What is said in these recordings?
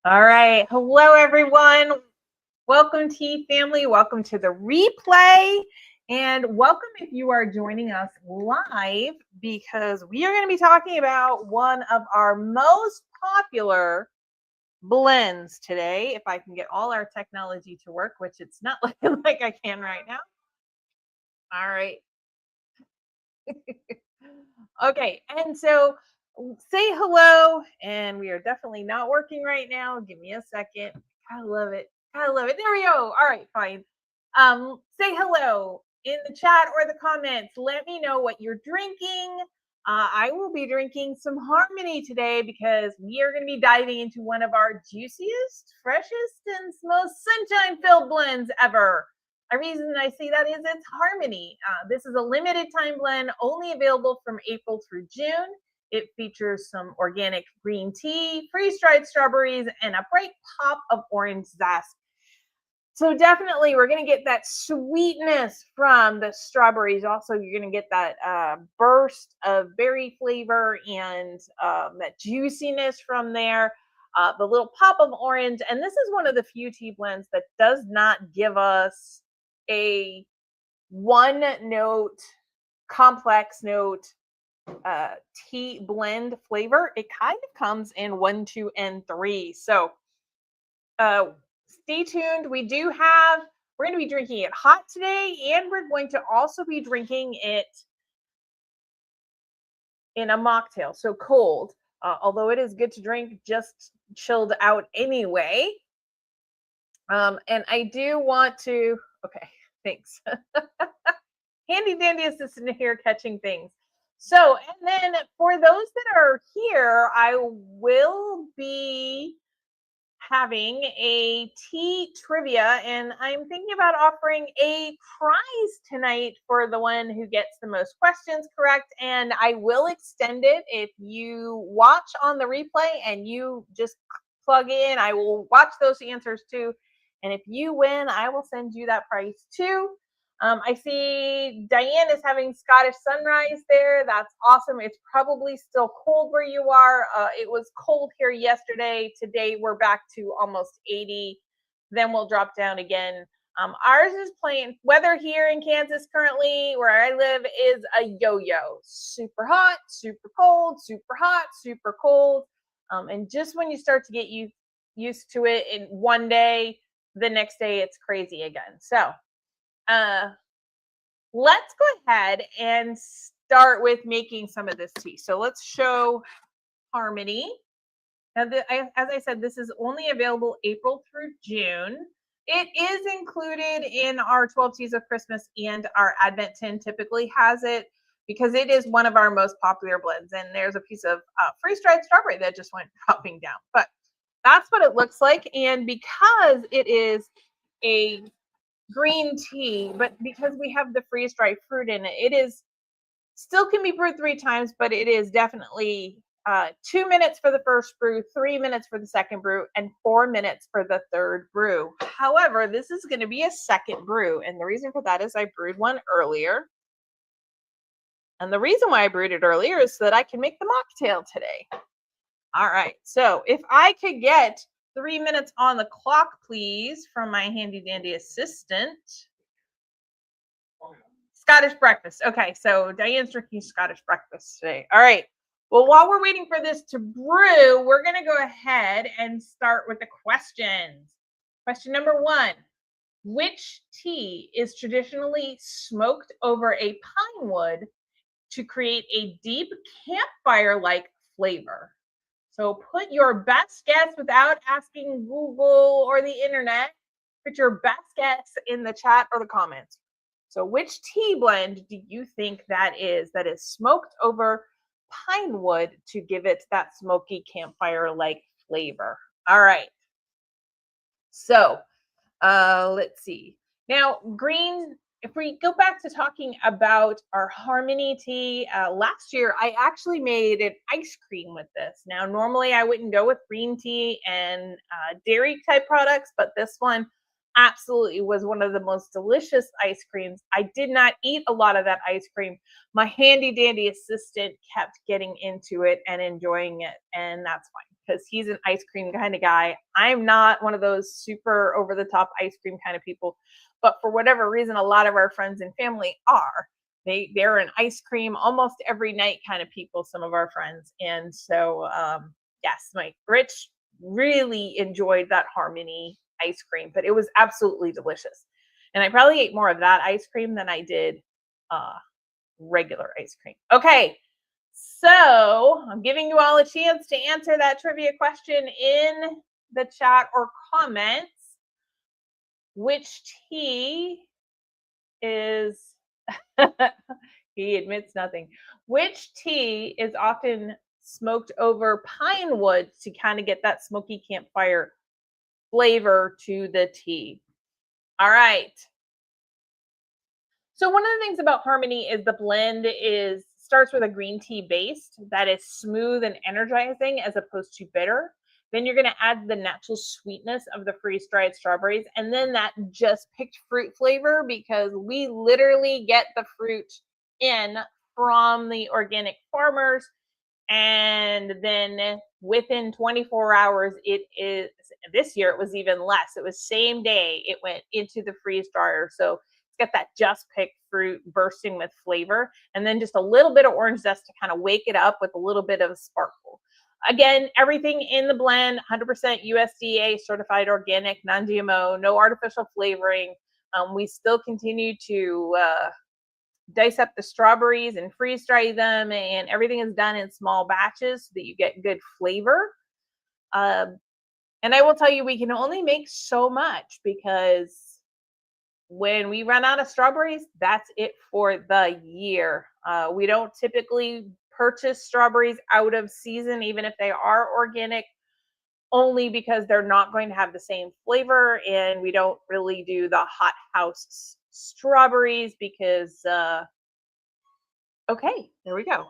All right. Hello, everyone. Welcome, Tea Family. Welcome to the replay. And welcome if you are joining us live because we are going to be talking about one of our most popular blends today. If I can get all our technology to work, which it's not looking like I can right now. All right. Okay. And so say hello. And we are definitely not working right now. Give me a second. I love it. I love it. There we go. All right, fine. Say hello in the chat or the comments. Let me know what you're drinking. I will be drinking some Harmony today because we are going to be diving into one of our juiciest, freshest, and most sunshine-filled blends ever. A reason I say that is it's Harmony. This is a limited time blend, only available from April through June. It features some organic green tea, freeze-dried strawberries, and a bright pop of orange zest. So definitely we're going to get that sweetness from the strawberries. Also, you're going to get that burst of berry flavor and that juiciness from there. The little pop of orange. And this is one of the few tea blends that does not give us a one note, complex note tea blend flavor. It kind of comes in 1, 2, and 3. So stay tuned. We're going to be drinking it hot today, and we're going to also be drinking it in a mocktail, so cold. Although it is good to drink just chilled out anyway. And I do want to, okay, thanks. Handy dandy assistant here catching things. So, and then for those that are here, I will be having a tea trivia, and I'm thinking about offering a prize tonight for the one who gets the most questions correct. And I will extend it if you watch on the replay and you just plug in. I will watch those answers too. And if you win, I will send you that prize too. I see Diane is having Scottish sunrise there. That's awesome. It's probably still cold where you are. It was cold here yesterday. Today we're back to almost 80. Then we'll drop down again. Ours is playing. Weather here in Kansas currently, where I live, is a yo-yo. Super hot, super cold, super hot, super cold. And just when you start to get used to it in one day, the next day it's crazy again. So let's go ahead and start with making some of this tea. So let's show Harmony. Now, as I said, this is only available April through June. It is included in our 12 Teas of Christmas, and our Advent tin typically has it because it is one of our most popular blends. And there's a piece of freeze-dried strawberry that just went popping down. But that's what it looks like. And because it is a green tea, but because we have the freeze-dried fruit in it, it is still can be brewed 3 times, but it is definitely 2 minutes for the first brew, 3 minutes for the second brew, and 4 minutes for the third brew. However, this is going to be a second brew, and the reason for that is I brewed one earlier. And the reason why I brewed it earlier is so that I can make the mocktail today. All right, so if I could get 3 minutes on the clock, please, from my handy dandy assistant. Scottish breakfast. Okay, so Diane's drinking Scottish breakfast today. All right. Well, while we're waiting for this to brew, we're going to go ahead and start with the questions. Question number 1. Which tea is traditionally smoked over a pine wood to create a deep campfire-like flavor? So put your best guess without asking Google or the internet. Put your best guess in the chat or the comments. So which tea blend do you think that is smoked over pine wood to give it that smoky campfire-like flavor? All right. So let's see. Now, green, if we go back to talking about our Harmony tea, last year I actually made an ice cream with this. Now, normally I wouldn't go with green tea and dairy type products, but this one absolutely was one of the most delicious ice creams. I did not eat a lot of that ice cream. My handy dandy assistant kept getting into it and enjoying it, and that's fine. because he's an ice cream kind of guy. I'm not one of those super over the top ice cream kind of people, but for whatever reason, a lot of our friends and family are. They're an ice cream almost every night kind of people, some of our friends. And so yes, my Rich really enjoyed that Harmony ice cream, but it was absolutely delicious. And I probably ate more of that ice cream than I did regular ice cream. Okay, so I'm giving you all a chance to answer that trivia question in the chat or comments. Which tea is, he admits nothing. Which tea is often smoked over pine wood to kind of get that smoky campfire flavor to the tea? All right. So one of the things about Harmony is the blend starts with a green tea base that is smooth and energizing as opposed to bitter. Then you're going to add the natural sweetness of the freeze-dried strawberries, and then that just picked fruit flavor, because we literally get the fruit in from the organic farmers, and then within 24 hours, this year it was even less. It was same day it went into the freeze dryer. So it's got that just picked fruit bursting with flavor, and then just a little bit of orange zest to kind of wake it up with a little bit of sparkle. Again, everything in the blend, 100% USDA certified organic, non-GMO, no artificial flavoring. We still continue to dice up the strawberries and freeze dry them, and everything is done in small batches so that you get good flavor. And I will tell you, we can only make so much, because when we run out of strawberries, that's it for the year. We don't typically purchase strawberries out of season, even if they are organic, only because they're not going to have the same flavor. And we don't really do the hot house strawberries because, okay, there we go.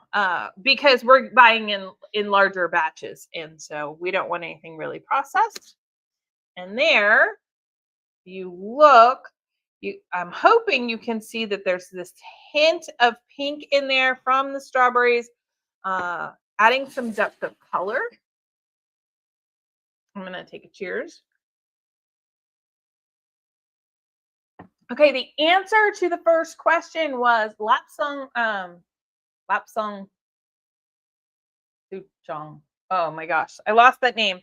Because we're buying in larger batches. And so we don't want anything really processed. And there you look, I'm hoping you can see that there's this hint of pink in there from the strawberries, adding some depth of color. I'm going to take a cheers. Okay, the answer to the first question was Lapsang Souchong. Oh my gosh, I lost that name.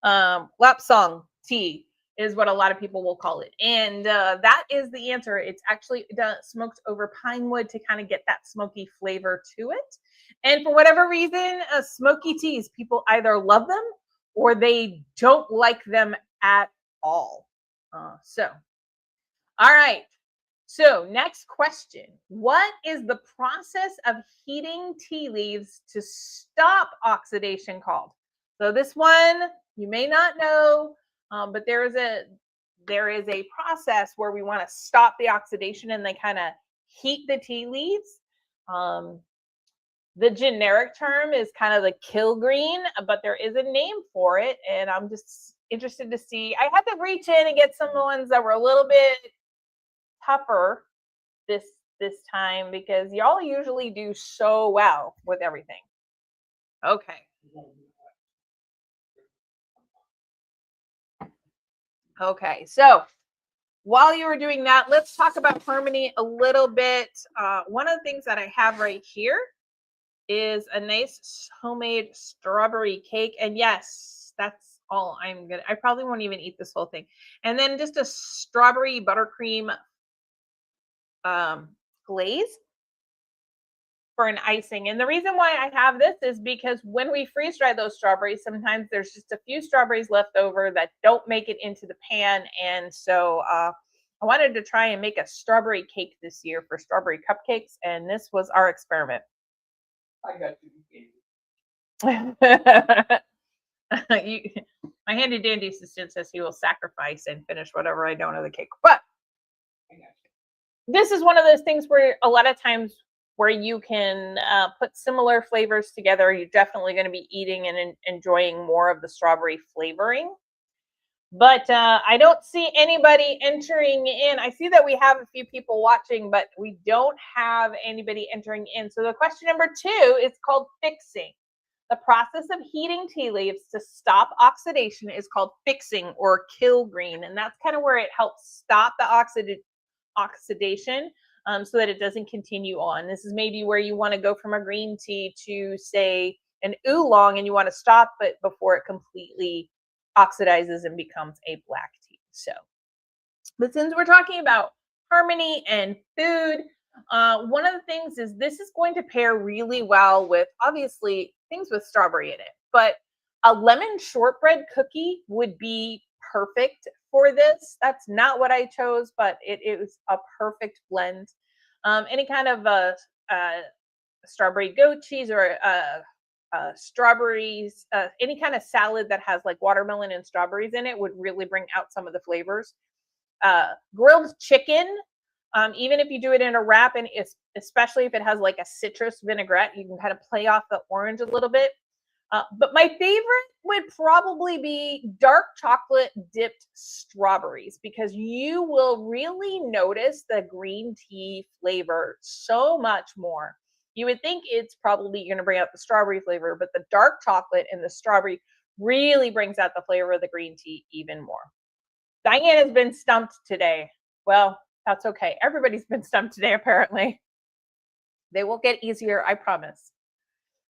Lapsang tea is what a lot of people will call it. And that is the answer. It's actually smoked over pine wood to kind of get that smoky flavor to it. And for whatever reason, smoky teas, people either love them or they don't like them at all. All right. So next question. What is the process of heating tea leaves to stop oxidation called? So this one, you may not know, but there is a process where we want to stop the oxidation, and they kind of heat the tea leaves. The generic term is kind of the kill green, but there is a name for it, and I'm just interested to see. I had to reach in and get some of the ones that were a little bit tougher this time, because y'all usually do so well with everything. Okay. Okay, so while you were doing that, let's talk about Harmony a little bit. One of the things that I have right here is a nice homemade strawberry cake. And yes, that's all I'm gonna, I probably won't even eat this whole thing. And then just a strawberry buttercream glaze for an icing. And the reason why I have this is because when we freeze dry those strawberries, sometimes there's just a few strawberries left over that don't make it into the pan. And so I wanted to try and make a strawberry cake this year for strawberry cupcakes, and this was our experiment. I got you. My handy dandy assistant says he will sacrifice and finish whatever I don't of the cake. But this is one of those things where a lot of times where you can put similar flavors together, you're definitely going to be eating and enjoying more of the strawberry flavoring. But I don't see anybody entering in. I see that we have a few people watching, but we don't have anybody entering in. So the question number 2 is called fixing. The process of heating tea leaves to stop oxidation is called fixing or kill green. And that's kind of where it helps stop the oxidation so that it doesn't continue on. This is maybe where you want to go from a green tea to, say, an oolong, and you want to stop it before it completely oxidizes and becomes a black tea. So, but since we're talking about harmony and food, one of the things is this is going to pair really well with, obviously, things with strawberry in it, but a lemon shortbread cookie would be perfect for this. That's not what I chose, but it was a perfect blend. Any kind of strawberry goat cheese or strawberries, any kind of salad that has like watermelon and strawberries in it would really bring out some of the flavors. Grilled chicken, even if you do it in a wrap, and especially if it has like a citrus vinaigrette, you can kind of play off the orange a little bit. But my favorite would probably be dark chocolate dipped strawberries, because you will really notice the green tea flavor so much more. You would think it's probably going to bring out the strawberry flavor, but the dark chocolate and the strawberry really brings out the flavor of the green tea even more. Diane has been stumped today. Well, that's okay. Everybody's been stumped today, apparently. They will get easier, I promise.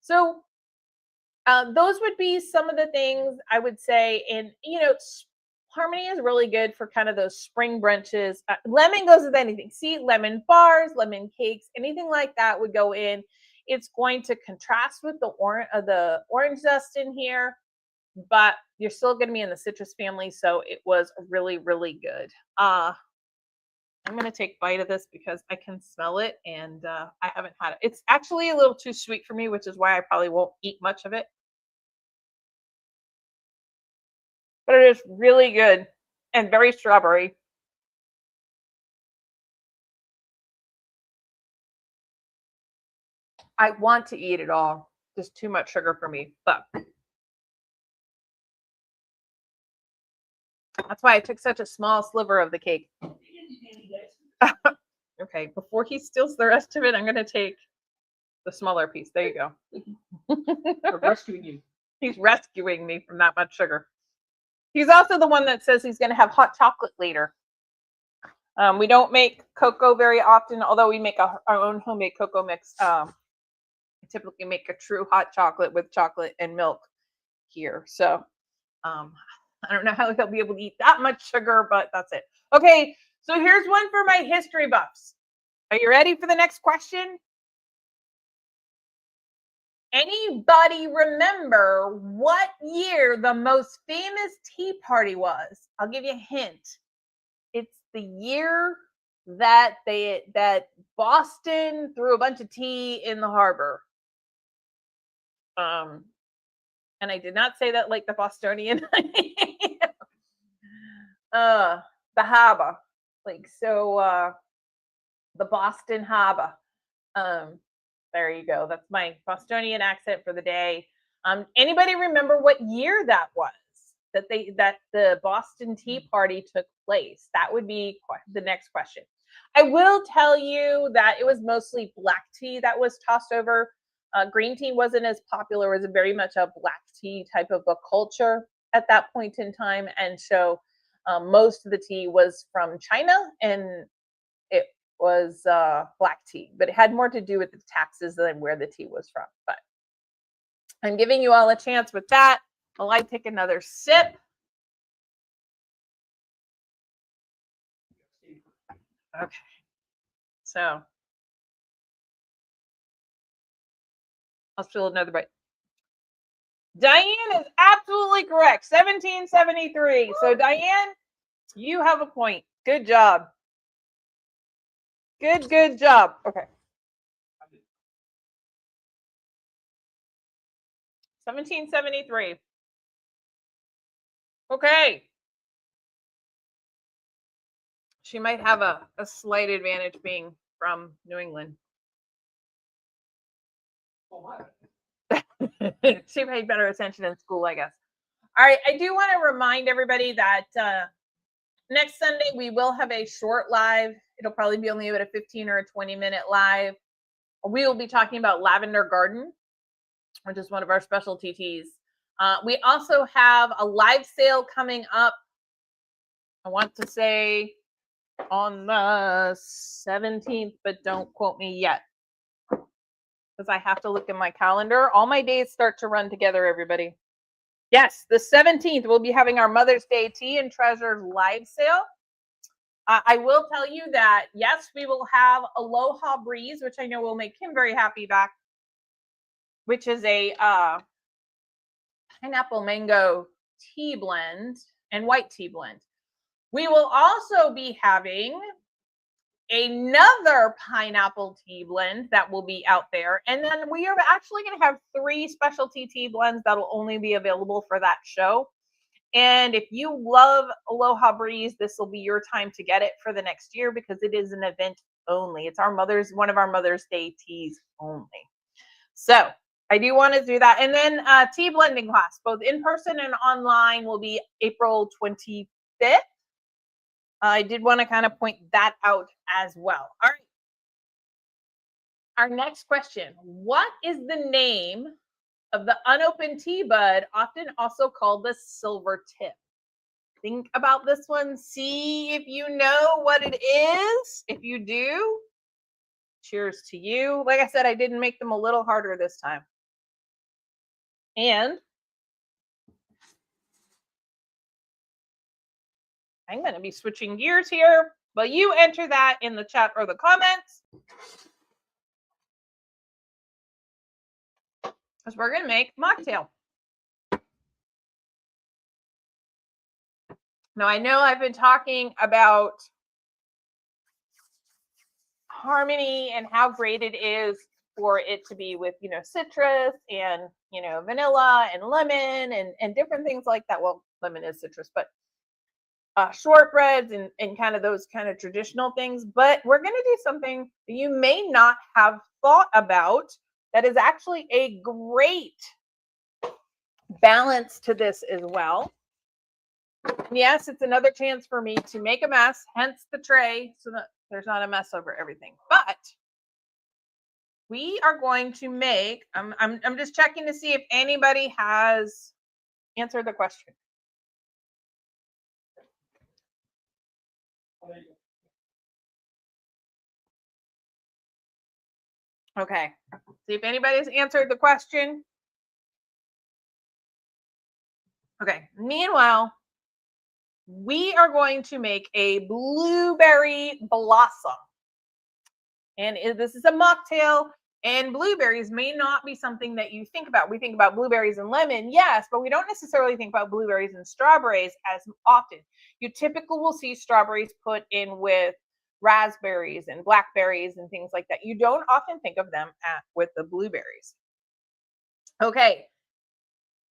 So those would be some of the things I would say. And, harmony is really good for kind of those spring brunches. Lemon goes with anything. See, lemon bars, lemon cakes, anything like that would go in. It's going to contrast with the orange zest in here, but you're still going to be in the citrus family. So it was really, really good. I'm going to take a bite of this because I can smell it, and I haven't had it. It's actually a little too sweet for me, which is why I probably won't eat much of it. But it is really good and very strawberry. I want to eat it all. Just too much sugar for me. But that's why I took such a small sliver of the cake. Okay, before he steals the rest of it, I'm going to take the smaller piece. There you go. I'm rescuing you. He's rescuing me from that much sugar. He's also the one that says he's going to have hot chocolate later. We don't make cocoa very often, although we make our own homemade cocoa mix. We typically make a true hot chocolate with chocolate and milk here. So I don't know how he'll be able to eat that much sugar, but that's it. Okay, so here's one for my history buffs. Are you ready for the next question? Anybody remember what year the most famous tea party was? I'll give you a hint. It's the year that Boston threw a bunch of tea in the harbor. And I did not say that like the Bostonian. The harbor, like so. The Boston harbor. There you go. That's my Bostonian accent for the day. Anybody remember what year that was that the Boston Tea Party took place? That would be the next question. I will tell you that it was mostly black tea that was tossed over. Green tea wasn't as popular. It was very much a black tea type of a culture at that point in time. And so most of the tea was from China, and it was black tea, but it had more to do with the taxes than where the tea was from. But I'm giving you all a chance with that while I take another sip. Okay, so I'll still another bite. Diane is absolutely correct. 1773. So Diane, you have a point. Good job. Good job. Okay. 1773. Okay. She might have a slight advantage being from New England. She paid better attention in school, I guess. All right. I do want to remind everybody that next Sunday we will have a short live. It'll probably be only about a 15 or a 20-minute live. We will be talking about lavender garden. which is one of our specialty teas. We also have a live sale coming up. I want to say on the 17th, but don't quote me yet, because I have to look in my calendar. All my days start to run together, everybody. Yes, the 17th, we'll be having our Mother's Day Tea and Treasures live sale. I will tell you that, yes, we will have Aloha Breeze, which I know will make him very happy back, which is a pineapple mango tea blend and white tea blend. We will also be having another pineapple tea blend that will be out there. And then we are actually going to have 3 specialty tea blends that will only be available for that show. And if you love Aloha Breeze, this will be your time to get it for the next year, because it is an event only. It's one of our Mother's Day teas only. So I do want to do that. And then tea blending class, both in person and online, will be April 25th. I did want to kind of point that out as well. All right. Our next question: what is the name of the unopened tea bud, often also called the silver tip? Think about this one. See if you know what it is. If you do, cheers to you. Like I said, I didn't make them a little harder this time. And I'm going to be switching gears here, but you enter that in the chat or the comments, because we're going to make mocktail. Now, I know I've been talking about Harmony and how great it is for it to be with, citrus and, vanilla and lemon and different things like that. Well, lemon is citrus, but shortbreads and kind of those kind of traditional things. But we're going to do something that you may not have thought about that is actually a great balance to this as well. And yes, it's another chance for me to make a mess, hence the tray, so that there's not a mess over everything. But we are going to make, I'm just checking to see if anybody has answered the question. Okay, see if anybody's answered the question. Okay, meanwhile, we are going to make a blueberry blossom. And this is a mocktail, and blueberries may not be something that you think about. We think about blueberries and lemon, yes, but we don't necessarily think about blueberries and strawberries as often. You typically will see strawberries put in with raspberries and blackberries and things like that. You don't often think of them with the blueberries. Okay,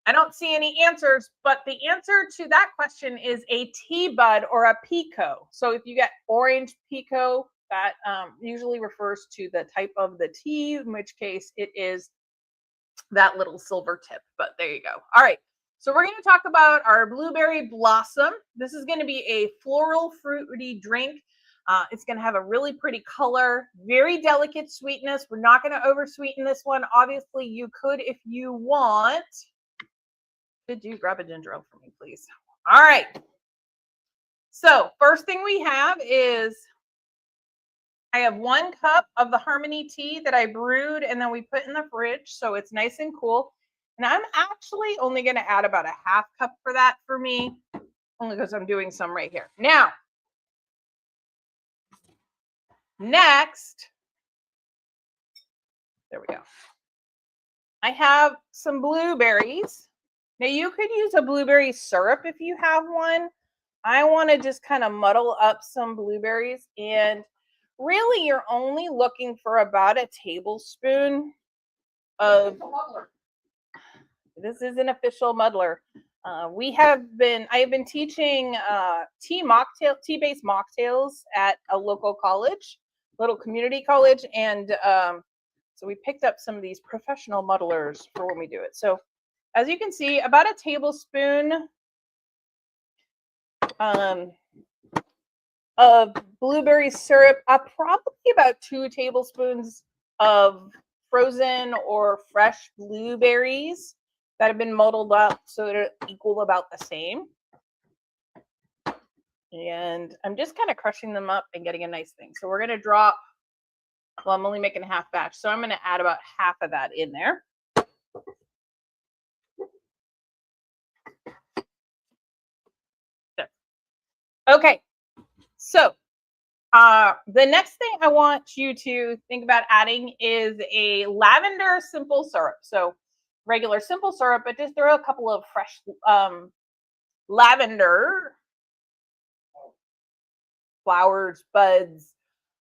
I don't see any answers, but the answer to that question is a tea bud or a pico. So if you get orange pico, that usually refers to the type of the tea, in which case it is that little silver tip. But there you go. All right. So we're going to talk about our blueberry blossom. This is going to be a floral fruity drink. It's going to have a really pretty color, very delicate sweetness. We're not going to over sweeten this one. Obviously, you could if you want. Could you grab a ginger ale for me, please? All right. So first thing we have is I have 1 cup of the Harmony tea that I brewed and then we put in the fridge so it's nice and cool. And I'm actually only going to add about a half cup for that for me, only because I'm doing some right here. Now, next, there we go. I have some blueberries. Now you could use a blueberry syrup if you have one. I want to just kind of muddle up some blueberries, and really you're only looking for about a tablespoon of, this is an official muddler. I have been teaching tea-based mocktails at a local college, little community college, and so we picked up some of these professional muddlers for when we do it. So as you can see, about a tablespoon of blueberry syrup, probably about 2 tablespoons of frozen or fresh blueberries that have been muddled up so they're equal about the same. And I'm just kind of crushing them up and getting a nice thing. So we're going to drop, well, I'm only making a half batch, so I'm going to add about half of that in there. Okay, so the next thing I want you to think about adding is a lavender simple syrup. So regular simple syrup, but just throw a couple of fresh lavender flowers, buds.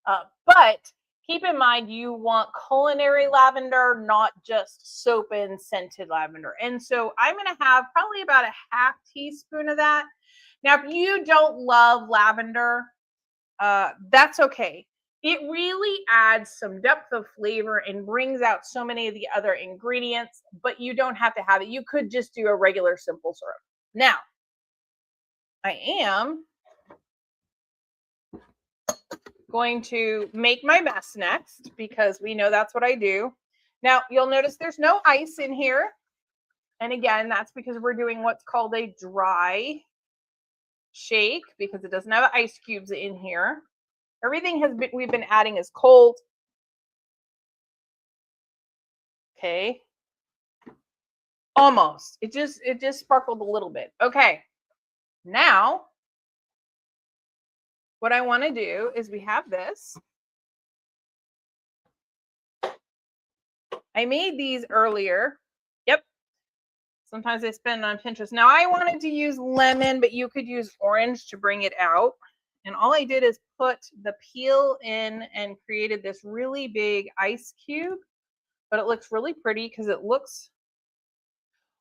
But keep in mind, you want culinary lavender, not just soap and scented lavender. And so I'm going to have probably about a half teaspoon of that. Now, if you don't love lavender, that's okay. It really adds some depth of flavor and brings out so many of the other ingredients, but you don't have to have it. You could just do a regular simple syrup. Now, I am going to make my mess next because we know that's what I do. Now, you'll notice there's no ice in here. And again, that's because we're doing what's called a dry shake because it doesn't have ice cubes in here. Everything we've been adding is cold. Okay. Almost. It just sparkled a little bit. Okay. Now, what I want to do is we have this. I made these earlier. Yep. Sometimes I spend on Pinterest. Now I wanted to use lemon, but you could use orange to bring it out. And all I did is put the peel in and created this really big ice cube, but it looks really pretty because it looks,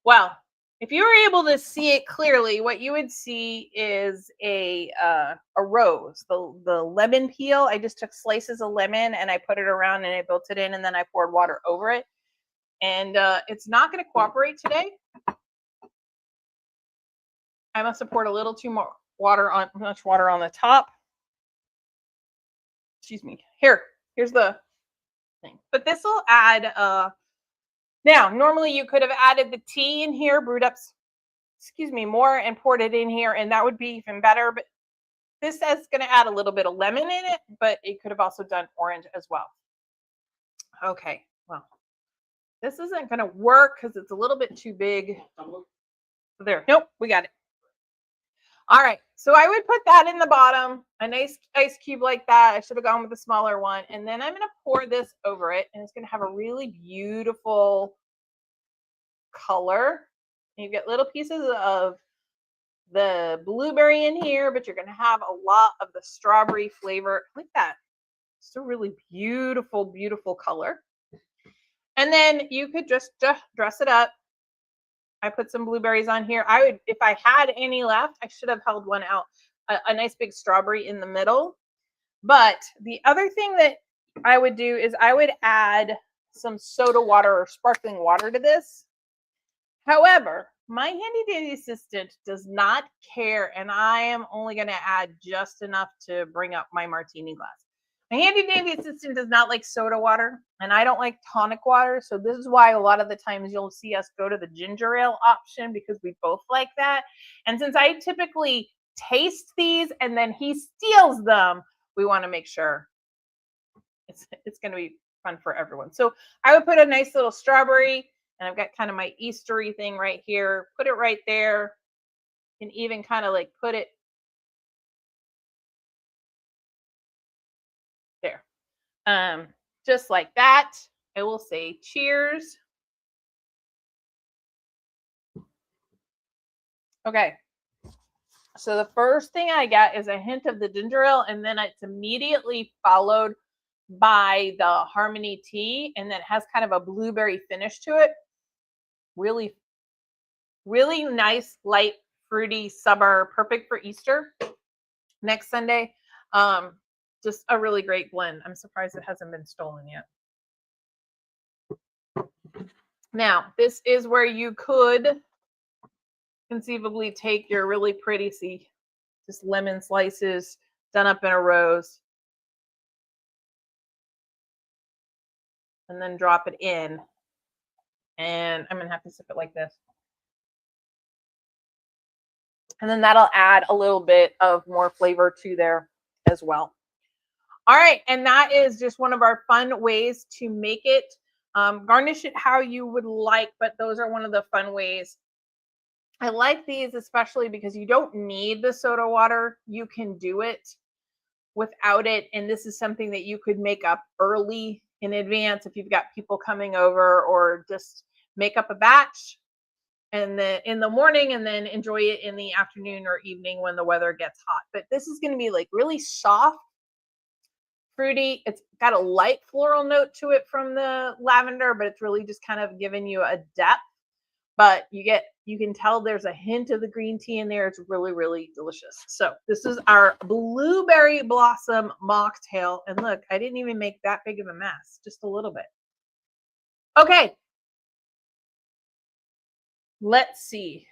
well, if you were able to see it clearly, what you would see is a rose, the lemon peel. I just took slices of lemon and I put it around and I built it in and then I poured water over it. And it's not going to cooperate today. I must have poured a little too much water on the top. Excuse me. Here's the thing. But this will add now, normally you could have added the tea in here, brewed up, more and poured it in here, and that would be even better. But this is going to add a little bit of lemon in it, but it could have also done orange as well. Okay, well, this isn't going to work because it's a little bit too big. There, nope, we got it. All right, so I would put that in the bottom, a nice ice cube like that. I should have gone with a smaller one. And then I'm going to pour this over it, and it's going to have a really beautiful color. And you get little pieces of the blueberry in here, but you're going to have a lot of the strawberry flavor. Like that. It's a really beautiful, beautiful color. And then you could just dress it up. I put some blueberries on here. I would, if I had any left, I should have held one out, a nice big strawberry in the middle. But the other thing that I would do is I would add some soda water or sparkling water to this. However, my handy dandy assistant does not care, and I am only going to add just enough to bring up my martini glass. My handy dandy assistant does not like soda water, and I don't like tonic water. So this is why a lot of the times you'll see us go to the ginger ale option because we both like that. And since I typically taste these and then he steals them, we want to make sure it's going to be fun for everyone. So I would put a nice little strawberry, and I've got kind of my Eastery thing right here. Put it right there, and even kind of like put it there. Just like that. I will say cheers. Okay. So the first thing I get is a hint of the ginger ale, and then it's immediately followed by the Harmony tea, and then it has kind of a blueberry finish to it. Really, really nice, light, fruity summer, perfect for Easter next Sunday. Just a really great blend. I'm surprised it hasn't been stolen yet. Now, this is where you could conceivably take your really pretty, see, just lemon slices done up in a rose. and then drop it in. And I'm going to have to sip it like this. And then that'll add a little bit of more flavor to there as well. All right, and that is just one of our fun ways to make it. Garnish it how you would like, but those are one of the fun ways. I like these especially because you don't need the soda water. You can do it without it. And this is something that you could make up early in advance if you've got people coming over, or just make up a batch and then in the morning and then enjoy it in the afternoon or evening when the weather gets hot. But this is going to be like really soft, fruity. It's got a light floral note to it from the lavender, but it's really just kind of giving you a depth. But you can tell there's a hint of the green tea in there. It's really, really delicious. So this is our blueberry blossom mocktail. And look, I didn't even make that big of a mess, just a little bit. Okay. Let's see.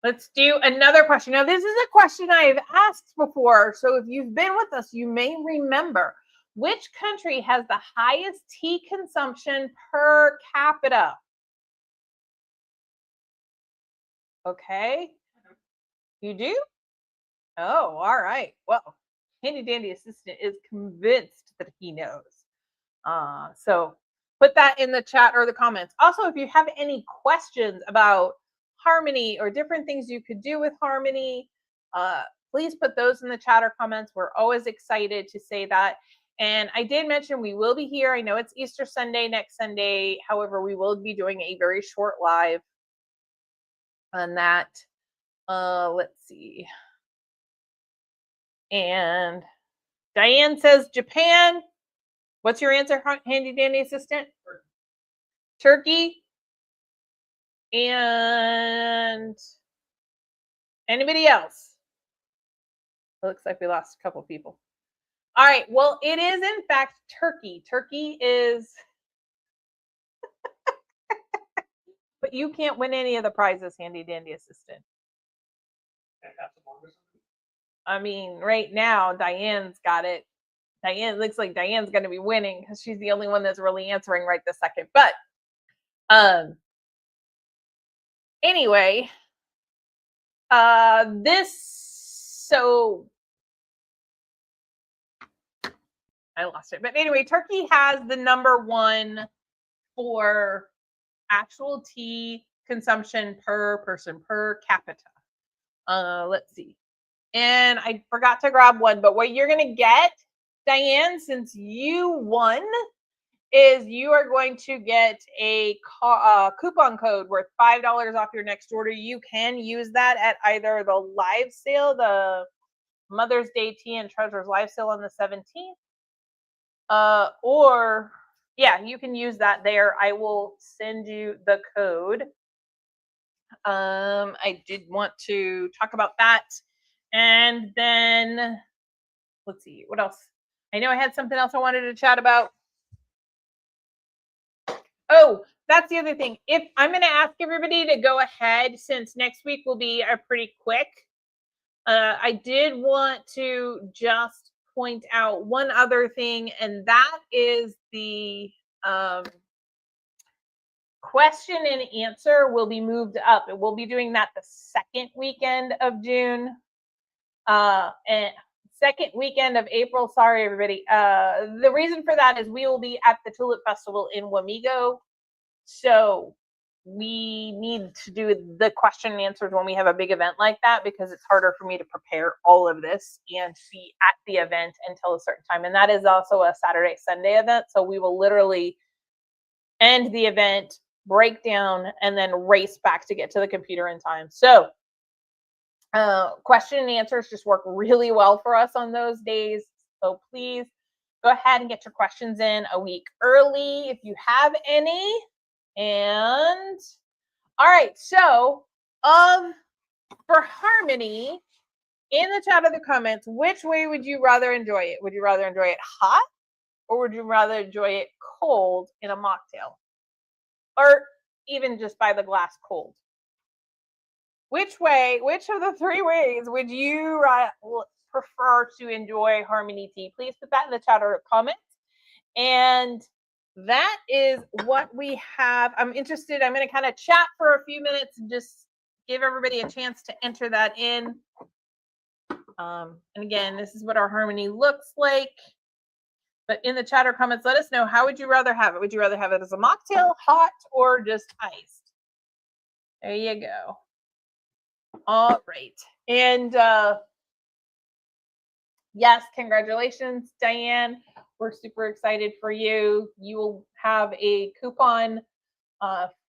Let's do another question. Now, this is a question I've asked before. So if you've been with us, you may remember. Which country has the highest tea consumption per capita? Okay. You do? Oh, all right. Well, handy dandy assistant is convinced that he knows. So put that in the chat or the comments. Also, if you have any questions about harmony or different things you could do with harmony, please put those in the chat or comments. We're always excited to say that. And I did mention we will be here. I know it's Easter Sunday next Sunday. However, we will be doing a very short live on that. Let's see. And Diane says Japan. What's your answer, handy dandy assistant? Turkey. And anybody else? It looks like we lost a couple people. All right. Well, it is in fact Turkey. Turkey is, but you can't win any of the prizes, handy dandy assistant. I mean, right now, Diane's got it. Diane, looks like Diane's going to be winning because she's the only one that's really answering right this second. But anyway, so I lost it. But anyway, Turkey has the #1 for actual tea consumption per person, per capita. Let's see. And I forgot to grab one, but what you're going to get, Diane, since you won, is you are going to get a coupon code worth $5 off your next order. You can use that at either the live sale, the Mother's Day Tea and Treasures live sale on the 17th, or yeah, you can use that there. I will send you the code. I did want to talk about that. And then let's see, what else? I know I had something else I wanted to chat about. Oh, that's the other thing. If I'm going to ask everybody to go ahead, since next week will be a pretty quick. I did want to just point out one other thing, and that is the question and answer will be moved up. And we'll be doing that the second weekend of June. And second weekend of April. Sorry, everybody. The reason for that is we will be at the Tulip Festival in Wamego. So we need to do the question and answers when we have a big event like that, because it's harder for me to prepare all of this and be at the event until a certain time. And that is also a Saturday, Sunday event. So we will literally end the event, break down, and then race back to get to the computer in time. So question and answers just work really well for us on those days. So please go ahead and get your questions in a week early if you have any. And all right, so for harmony, in the chat or the comments, which way would you rather enjoy it? Would you rather enjoy it hot, or would you rather enjoy it cold in a mocktail, or even just by the glass cold? Which of the three ways would you prefer to enjoy harmony tea? Please put that in the chat or comments. And that is what we have. I'm interested. I'm going to kind of chat for a few minutes and just give everybody a chance to enter that in. And again, this is what our harmony looks like. But in the chat or comments, let us know, how would you rather have it? Would you rather have it as a mocktail, hot, or just iced? There you go. All right. And yes, congratulations, Diane. We're super excited for you. You will have a coupon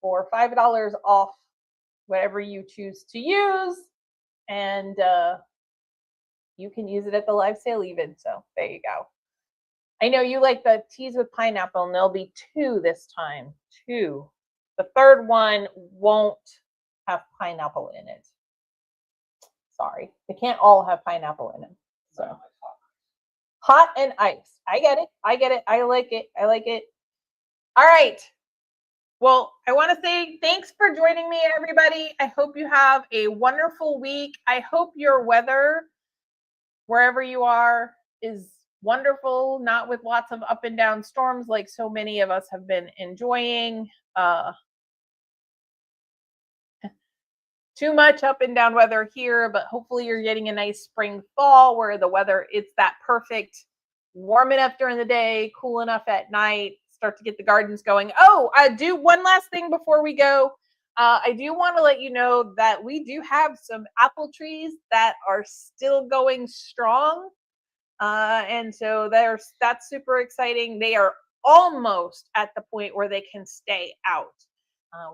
for $5 off whatever you choose to use. And you can use it at the live sale even. So there you go. I know you like the teas with pineapple, and there'll be 2 this time. 2. The third one won't have pineapple in it. Sorry. They can't all have pineapple in them. So hot and ice. I get it. I get it. I like it. I like it. All right. Well, I want to say thanks for joining me, everybody. I hope you have a wonderful week. I hope your weather, wherever you are, is wonderful, not with lots of up and down storms like so many of us have been enjoying. Too much up and down weather here, but hopefully you're getting a nice spring fall where the weather, it's that perfect, warm enough during the day, cool enough at night, start to get the gardens going. Oh, I do one last thing before we go. I do want to let you know that we do have some apple trees that are still going strong. And so that's super exciting. They are almost at the point where they can stay out.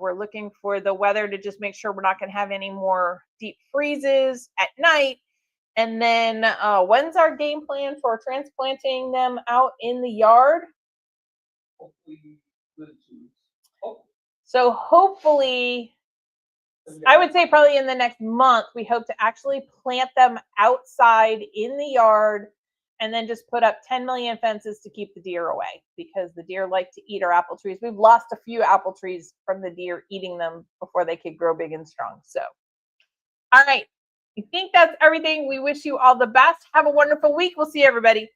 We're looking for the weather to just make sure we're not going to have any more deep freezes at night. And then when's our game plan for transplanting them out in the yard? So hopefully, I would say probably in the next month, we hope to actually plant them outside in the yard and then just put up 10 million fences to keep the deer away, because the deer like to eat our apple trees. We've lost a few apple trees from the deer eating them before they could grow big and strong. So, all right. I think that's everything. We wish you all the best. Have a wonderful week. We'll see everybody.